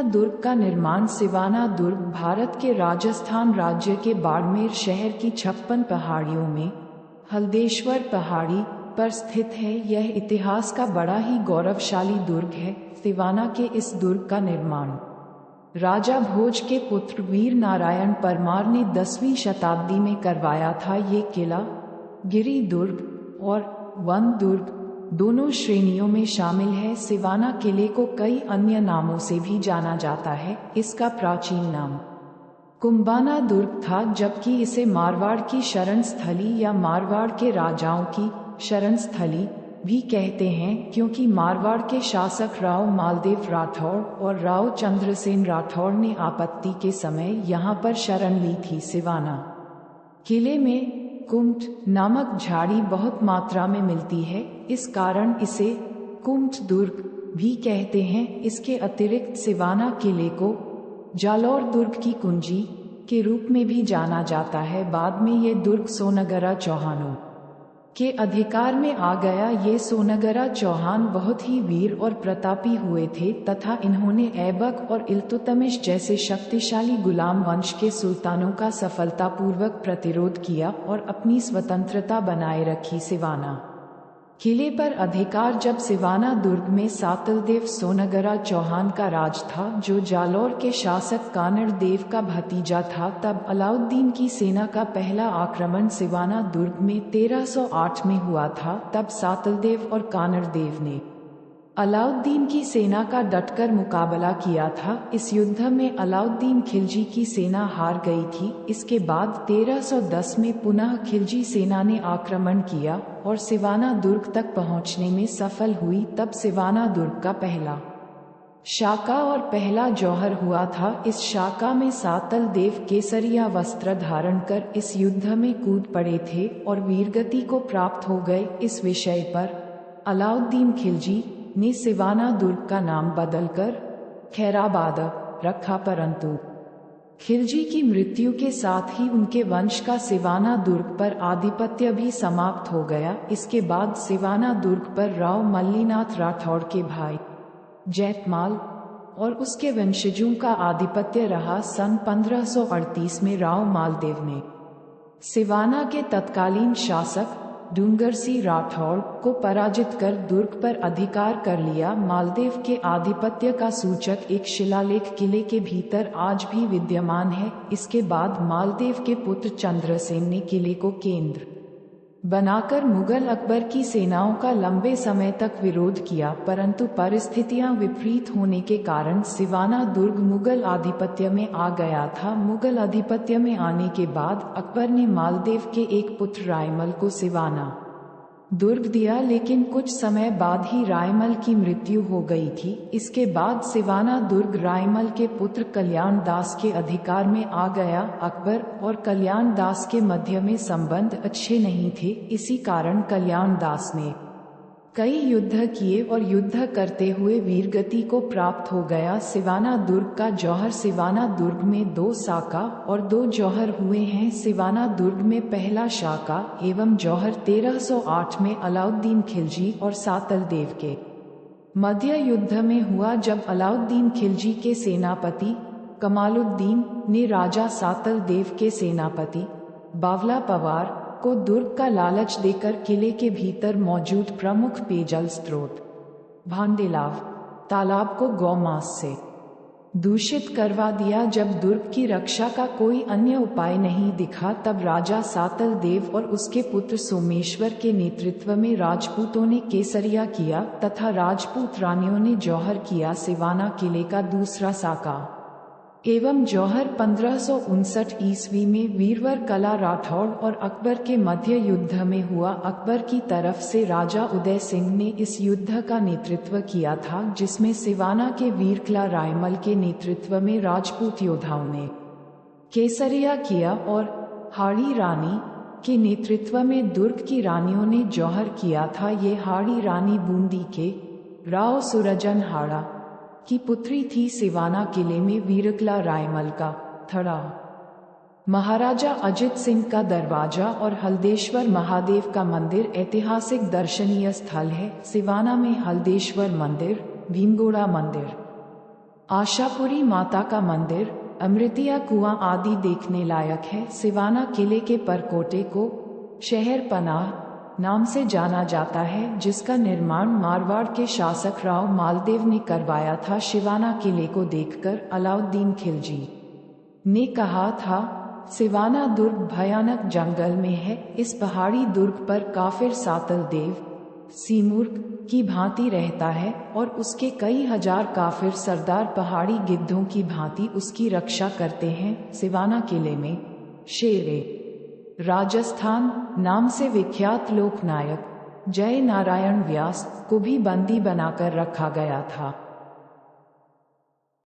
दुर्ग का निर्माण सिवाना दुर्ग भारत के राजस्थान राज्य के बाड़मेर शहर की 56 पहाड़ियों में हल्देश्वर पहाड़ी पर स्थित है। यह इतिहास का बड़ा ही गौरवशाली दुर्ग है। सिवाना के इस दुर्ग का निर्माण राजा भोज के पुत्र वीर नारायण परमार ने 10वीं शताब्दी में करवाया था। ये किला गिरी दुर्ग और वन दुर्ग दोनों श्रेणियों में शामिल है। सिवाना किले को कई अन्य नामों से भी जाना जाता है। इसका प्राचीन नाम कुंभाना दुर्ग था, जबकि इसे मारवाड़ की शरण स्थली या मारवाड़ के राजाओं की शरण स्थली भी कहते हैं, क्योंकि मारवाड़ के शासक राव मालदेव राठौड़ और राव चंद्रसेन राठौड़ ने आपत्ति के समय यहाँ पर शरण ली थी। सिवाना किले में कुम्ठ नामक झाड़ी बहुत मात्रा में मिलती है, इस कारण इसे कुम्ठ दुर्ग भी कहते हैं। इसके अतिरिक्त सिवाना किले को जालौर दुर्ग की कुंजी के रूप में भी जाना जाता है। बाद में ये दुर्ग सोनगरा चौहानों के अधिकार में आ गया। ये सोनगरा चौहान बहुत ही वीर और प्रतापी हुए थे तथा इन्होंने ऐबक और इल्तुतमिश जैसे शक्तिशाली गुलाम वंश के सुल्तानों का सफलतापूर्वक प्रतिरोध किया और अपनी स्वतंत्रता बनाए रखी। सिवाना किले पर अधिकार जब सिवाना दुर्ग में सातलदेव सोनगरा चौहान का राज था, जो जालौर के शासक कानड़ देव का भतीजा था, तब अलाउद्दीन की सेना का पहला आक्रमण सिवाना दुर्ग में 1308 में हुआ था। तब सातलदेव और कानड़ देव ने अलाउद्दीन की सेना का डटकर मुकाबला किया था। इस युद्ध में अलाउद्दीन खिलजी की सेना हार गई थी। इसके बाद 1310 में पुनः खिलजी सेना ने आक्रमण किया और सिवाना दुर्ग तक पहुंचने में सफल हुई। तब सिवाना दुर्ग का पहला शाका और पहला जौहर हुआ था। इस शाका में सातल देव केसरिया वस्त्र धारण कर इस युद्ध में कूद पड़े थे और वीरगति को प्राप्त हो गए। इस विषय पर अलाउद्दीन खिलजी ने सिवाना दुर्ग का नाम बदलकर खैराबाद रखा, परंतु खिलजी की मृत्यु के साथ ही उनके वंश का सिवाना दुर्ग पर आधिपत्य भी समाप्त हो गया। इसके बाद सिवाना दुर्ग पर राव मल्लीनाथ राठौड़ के भाई जैतमाल और उसके वंशजों का आधिपत्य रहा। सन 1538 में राव मालदेव ने सिवाना के तत्कालीन शासक डूंगरसिंह राठौड़ को पराजित कर दुर्ग पर अधिकार कर लिया। मालदेव के आधिपत्य का सूचक एक शिलालेख किले के भीतर आज भी विद्यमान है। इसके बाद मालदेव के पुत्र चंद्रसेन ने किले को केंद्र बनाकर मुगल अकबर की सेनाओं का लंबे समय तक विरोध किया, परंतु परिस्थितियां विपरीत होने के कारण सिवाना दुर्ग मुगल आधिपत्य में आ गया था। मुगल आधिपत्य में आने के बाद अकबर ने मालदेव के एक पुत्र रायमल को सिवाना दुर्ग दिया, लेकिन कुछ समय बाद ही रायमल की मृत्यु हो गई थी। इसके बाद सिवाना दुर्ग रायमल के पुत्र कल्याण दास के अधिकार में आ गया। अकबर और कल्याण दास के मध्य में संबंध अच्छे नहीं थे, इसी कारण कल्याण दास ने कई युद्ध किए और युद्ध करते हुए वीरगति को प्राप्त हो गया। सिवाना दुर्ग का जौहर सिवाना दुर्ग में 2 साका और 2 जौहर हुए हैं। सिवाना दुर्ग में पहला शाका एवं जौहर 1308 में अलाउद्दीन खिलजी और सातल देव के मध्य युद्ध में हुआ, जब अलाउद्दीन खिलजी के सेनापति कमालुद्दीन ने राजा सातल देव के सेनापति बावला पवार को दुर्ग का लालच देकर किले के भीतर मौजूद प्रमुख पेयजल स्रोत भांडेलाव तालाब को गौमांस से दूषित करवा दिया। जब दुर्ग की रक्षा का कोई अन्य उपाय नहीं दिखा, तब राजा सातल देव और उसके पुत्र सोमेश्वर के नेतृत्व में राजपूतों ने केसरिया किया तथा राजपूत रानियों ने जौहर किया। सिवाना किले का दूसरा साका एवं जौहर 1559 ईस्वी में वीरवर कला राठौड़ और अकबर के मध्य युद्ध में हुआ। अकबर की तरफ से राजा उदय सिंह ने इस युद्ध का नेतृत्व किया था, जिसमें सिवाना के वीरकला रायमल के नेतृत्व में राजपूत योद्धाओं ने केसरिया किया और हाड़ी रानी के नेतृत्व में दुर्ग की रानियों ने जौहर किया था। ये हाड़ी रानी बूंदी के राव सुरजन हाड़ा की पुत्री थी। सिवाना किले में वीरकला रायमल का थड़ा, महाराजा अजित सिंह का दरवाजा और हल्देश्वर महादेव का मंदिर ऐतिहासिक दर्शनीय स्थल है। सिवाना में हल्देश्वर मंदिर, भीमगोड़ा मंदिर, आशापुरी माता का मंदिर, अमृतिया कुआं आदि देखने लायक है। सिवाना किले के परकोटे को शहर पनाह नाम से जाना जाता है, जिसका निर्माण मारवाड़ के शासक राव मालदेव ने करवाया था। सिवाना किले को देखकर अलाउद्दीन खिलजी ने कहा था, सिवाना दुर्ग भयानक जंगल में है। इस पहाड़ी दुर्ग पर काफिर सातल देव सीमुर्ग की भांति रहता है और उसके कई हजार काफिर सरदार पहाड़ी गिद्धों की भांति उसकी रक्षा करते हैं। सिवाना किले में शेरे राजस्थान नाम से विख्यात लोकनायक जय नारायण व्यास को भी बंदी बनाकर रखा गया था।